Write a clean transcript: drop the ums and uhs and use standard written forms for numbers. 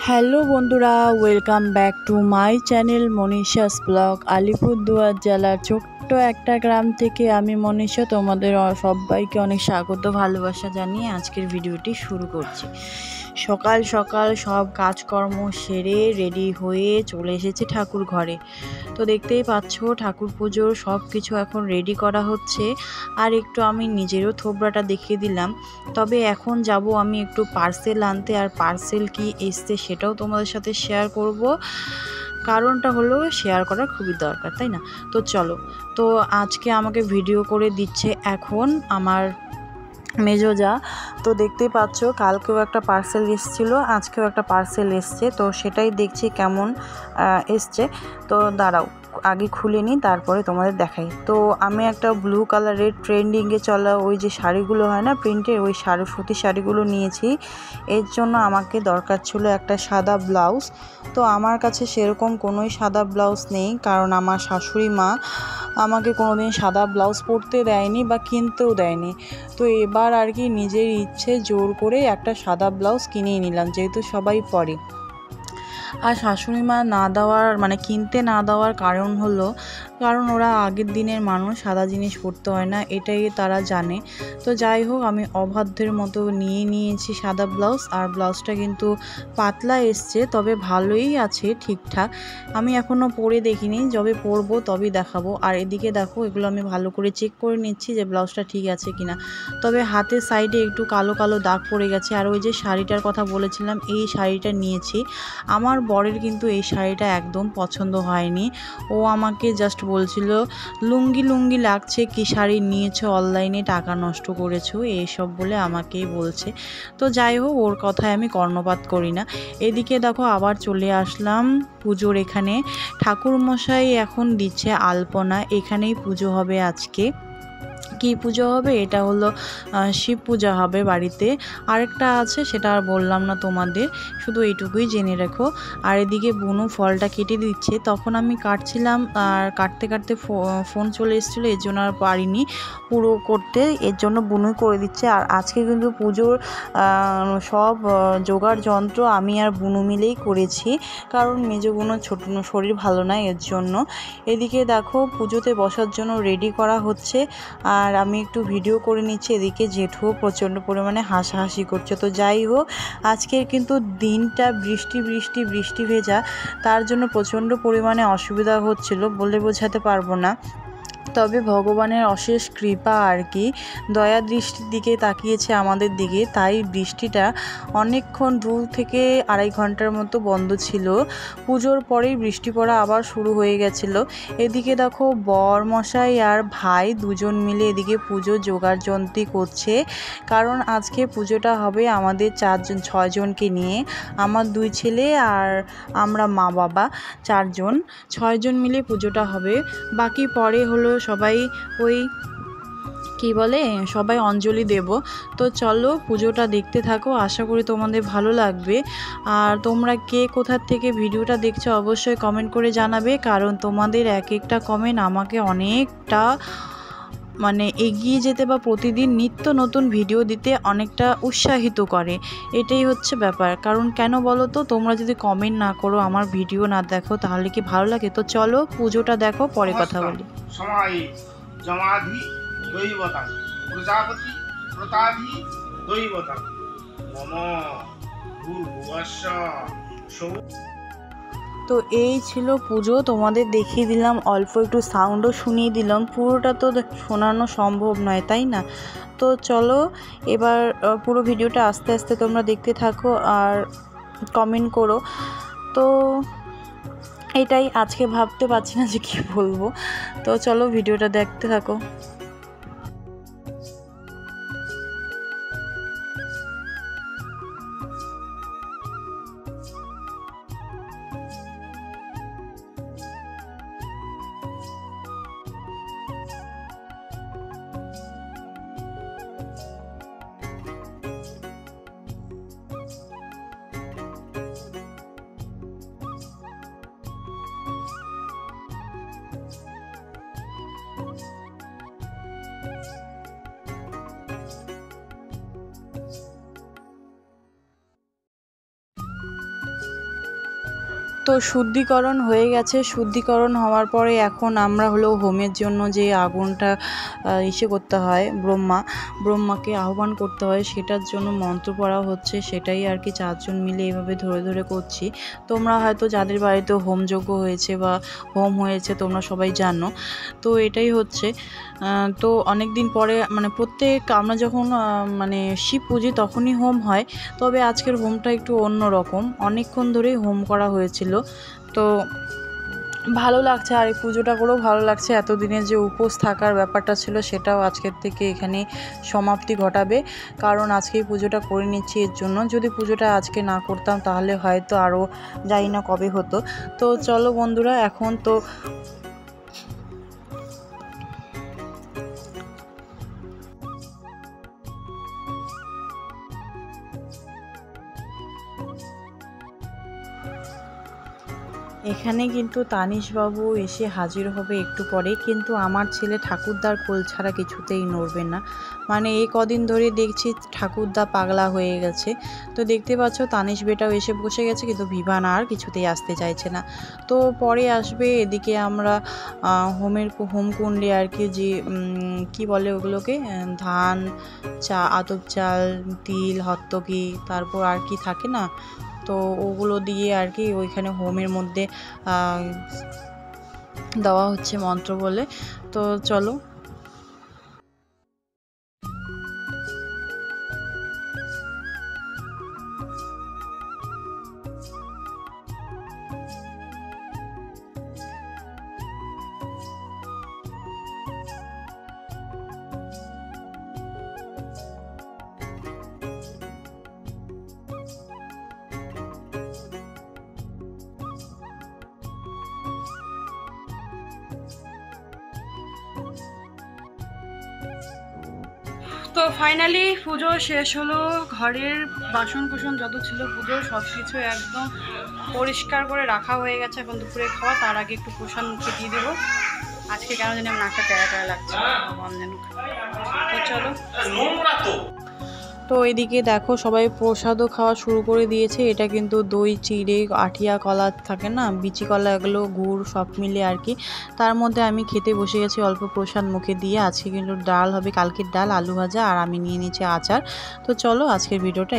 Hello বন্ধুরা, welcome back to my channel Manisha's blog. Alipurduar জেলার ছোট্ট একটা গ্রাম থেকে আমি মনীষা তোমাদের সবাইকে অনেক স্বাগত ভালোবাসা জানিয়ে আজকের ভিডিওটি শুরু করছি। সকাল সকাল সব কাজকর্ম সেরে রেডি হয়ে চলে এসেছি ঠাকুর ঘরে। তো দেখতেই পাচ্ছ ঠাকুর পুজোর সব কিছু এখন রেডি করা হচ্ছে। আর একটু আমি নিজেরও থোবড়াটা দেখিয়ে দিলাম। তবে এখন যাব আমি একটু পার্সেল আনতে, আর পার্সেল কি এসছে সেটাও তোমাদের সাথে শেয়ার করব। কারণটা হলো শেয়ার করা খুবই দরকার, তাই না? তো চলো। তো আজকে আমাকে ভিডিও করে দিচ্ছে এখন আমার মেজো যা। তো দেখতেই পাচ্ছ কালকেও একটা পার্সেল এসেছিলো, আজকেও একটা পার্সেল এসছে। তো সেটাই দেখছি কেমন এসছে। তো দাঁড়াও আগে খুলে নিই, তারপরে তোমাদের দেখাই। তো আমি একটা ব্লু কালারের ট্রেন্ডিংয়ে চলা ওই যে শাড়িগুলো হয় না প্রিন্টের, ওই সুতি শাড়িগুলো নিয়েছি। এর জন্য আমাকে দরকার ছিল একটা সাদা ব্লাউজ। তো আমার কাছে সেরকম কোনোই সাদা ব্লাউজ নেই, কারণ আমার শাশুড়ি মা আমাকে কোনোদিন সাদা ব্লাউজ পরতে দেয়নি বা কিনতেও দেয়নি। তো এবার আর কি নিজের ইচ্ছে জোর করে একটা সাদা ব্লাউজ কিনেই নিলাম, যেহেতু সবাই পরে। আর শাশুড়ি মা না দেওয়ার কিনতে না দেওয়ার কারণ ওরা আগের দিনের মানুষ, সাদা জিনিস পরতে হয় না, এটাই তারা জানে। তো যাই হোক, আমি অবাধ্যের মতো নিয়েছি সাদা ব্লাউজ। আর ব্লাউজটা কিন্তু পাতলা এসছে, তবে ভালোই আছে, ঠিকঠাক। আমি এখনও পরে দেখিনি, যবে পরবো তবেই দেখাবো। আর এদিকে দেখো, এগুলো আমি ভালো করে চেক করে নিচ্ছি যে ব্লাউজটা ঠিক আছে কিনা। তবে হাতের সাইডে একটু কালো কালো দাগ পড়ে গেছে। আর ওই যে শাড়িটার কথা বলেছিলাম, এই শাড়িটা নিয়েছি। আমার বরের কিন্তু এই শাড়িটা একদম পছন্দ হয়নি। ও আমাকে জাস্ট বলছিল লুঙ্গি লাগছে, কি শাড়ি নিয়েছো, অনলাইনে টাকা নষ্ট করেছো, এইসব বলে আমাকেই বলছে। তো যাই হোক, ওর কথায় আমি কর্ণপাত করি না। এদিকে দেখো আবার চলে আসলাম পুজোর এখানে। ঠাকুরমশাই এখন দিচ্ছে আলপনা, এখানেই পুজো হবে আজকে। কি পুজো হবে? এটা হলো শিব পূজা হবে বাড়িতে। আরেকটা আছে, সেটা আর বললাম না তোমাদের, শুধু এইটুকুই জেনে রেখো। আর এদিকে বুনু ফলটা কেটে দিচ্ছে, তখন আমি কাটছিলাম, আর কাটতে কাটতে ফোন চলে এসেছিলো, এর জন্য আর পারিনি পুরো করতে, এর জন্য বুনুই করে দিচ্ছে। আর আজকে কিন্তু পুজোর সব জোগাড় যন্ত্র আমি আর বুনু মিলেই করেছি, কারণ মেজো বুনুর শরীর ভালো না, এর জন্য। এদিকে দেখো পুজোতে বসার জন্য রেডি করা হচ্ছে, আর আমি একটু ভিডিও করে নিচ্ছি। এদিকে জেঠুও প্রচণ্ড পরিমাণে হাসাহাসি করছে। তো যাই হোক, আজকের কিন্তু দিনটা বৃষ্টি ভেজা, তার জন্য প্রচণ্ড পরিমাণে অসুবিধা হচ্ছিল, বলে বোঝাতে পারবো না। তবে ভগবানের অশেষ কৃপা আর কি, দয়া দৃষ্টির দিকে তাকিয়েছে আমাদের দিকে, তাই বৃষ্টিটা অনেকক্ষণ 2 থেকে আড়াই ঘন্টার মতো বন্ধ ছিল। পুজোর পরেই বৃষ্টি পড়া আবার শুরু হয়ে গেছিলো। এদিকে দেখো বর মশাই আর ভাই দুজন মিলে এদিকে পুজো জোগাড়যন্ত্রী করছে, কারণ আজকে পুজোটা হবে আমাদের 6জনকে নিয়ে। আমার 2 ছেলে আর আমরা মা বাবা 6জন মিলে পুজোটা হবে। বাকি পরে হলো সবাই ওই সবাই অঞ্জলি দেব। তো চলো পুজোটা দেখতে থাকো, আশা করি তোমাদের ভালো লাগবে। আর তোমরা কে কোথা থেকে ভিডিওটা দেখছো অবশ্যই কমেন্ট করে জানাবে, কারণ তোমাদের এক একটা কমেন্ট আমাকে অনেকটা এগিয়ে যেতে বা প্রতিদিন নিত্য নতুন ভিডিও দিতে অনেকটা উৎসাহিত করে। এটাই হচ্ছে ব্যাপার। কারণ কেন বলো তো, তোমরা যদি কমেন্ট না করো, আমার ভিডিও না দেখো, তাহলে কি ভালো লাগে? তো চলো পুজোটা দেখো, পরে কথা বলি। জমাধি দৈবতা প্রজাপতি প্রতাধি দৈবতা মম ভূর্ভুবস্য। তো এই ছিল পুজো, তোমাদের দেখিয়ে দিলাম, অল্প একটু সাউন্ডও শুনিয়ে দিলাম, পুরোটা তো শোনানো সম্ভব নয়, তাই না? তো চলো এবার পুরো ভিডিওটা আস্তে আস্তে তোমরা দেখতে থাকো আর কমেন্ট করো। তো এটাই, আজকে ভাবতে পারছি না যে কী বলবো। তো চলো ভিডিওটা দেখতে থাকো। তো শুদ্ধিকরণ হয়ে গেছে। শুদ্ধিকরণ হওয়ার পরে এখন আমরা হলো হোমের জন্য যে আগুনটা করতে হয়, ব্রহ্মাকে আহ্বান করতে হয়, সেটার জন্য মন্ত্র পড়া হচ্ছে। সেটাই আর কি 4 জন মিলে এভাবে ধরে ধরে করছি। তোমরা হয়তো যাদের বাড়িতে হোমযজ্ঞ হয়েছে বা হোম হয়েছে তোমরা সবাই জানো। তো এটাই হচ্ছে। তো অনেক দিন পরে মানে আমরা যখন মানে শিব পুজি তখনই হোম হয়, তবে আজকের হোমটা একটু অন্য রকম। অনেকক্ষণ ধরেই হোম করা হয়েছিল। তো ভালো লাগছে, আর এই পুজোটা করেও ভালো লাগছে। এতদিনের যে উপোস থাকার ব্যাপারটা ছিল সেটাও আজকের থেকে এখানে সমাপ্তি ঘটাবে, কারণ আজকেই পুজোটা করে নিচ্ছি। এর জন্য যদি পুজোটা আজকে না করতাম তাহলে হয়তো আরও জানি না কবে হতো। তো চলো বন্ধুরা, এখন তো এখানে কিন্তু তানিশবাবু এসে হাজির হবে একটু পরে, কিন্তু আমার ছেলে ঠাকুরদার কোল ছাড়া কিছুতেই নড়বে না। মানে এই কদিন ধরে দেখছি ঠাকুরদা পাগলা হয়ে গেছে। তো দেখতে পাচ্ছ তানিশ বেটাও এসে বসে গেছে, কিন্তু বিভান আর কিছুতেই আসতে চাইছে না। তো পরে আসবে। এদিকে আমরা হোমকুণ্ডে আর কি যে কি বলে ওগুলোকে, ধান, আতপ চাল, তিল, হত্তকি, তারপর আর কি থাকে না, তো ওগুলো দিয়ে আর কি ওইখানে হোমের মধ্যে দেওয়া হচ্ছে মন্ত্র বলে। তো চলো। তো ফাইনালি পুজো শেষ হলো। ঘরের বাসন কুসন যত ছিল পুজোর সব কিছু একদম পরিষ্কার করে রাখা হয়ে গেছে। এখন দুপুরে খাওয়া, তার আগে একটু প্রসাদ মুখে দিয়ে দেবো। আজকে কেন জানি আমার নাকটা টেরা টেরা লাগছে, তো চলো। তো এদিকে দেখো সবাই প্রসাদও খাওয়া শুরু করে দিয়েছে। এটা কিন্তু দই চিড়ে, আঠিয়া কলা থাকে না, বিচি কলা, এগুলো গুড় সব মিলে আর কি। তার মধ্যে আমি খেতে বসে গেছি অল্প প্রসাদ মুখে দিয়ে। আজকে কিন্তু ডাল হবে, কালকের ডাল, আলু ভাজা, আর আমি নিয়ে নিয়েছি আচার। তো চলো আজকের ভিডিওটা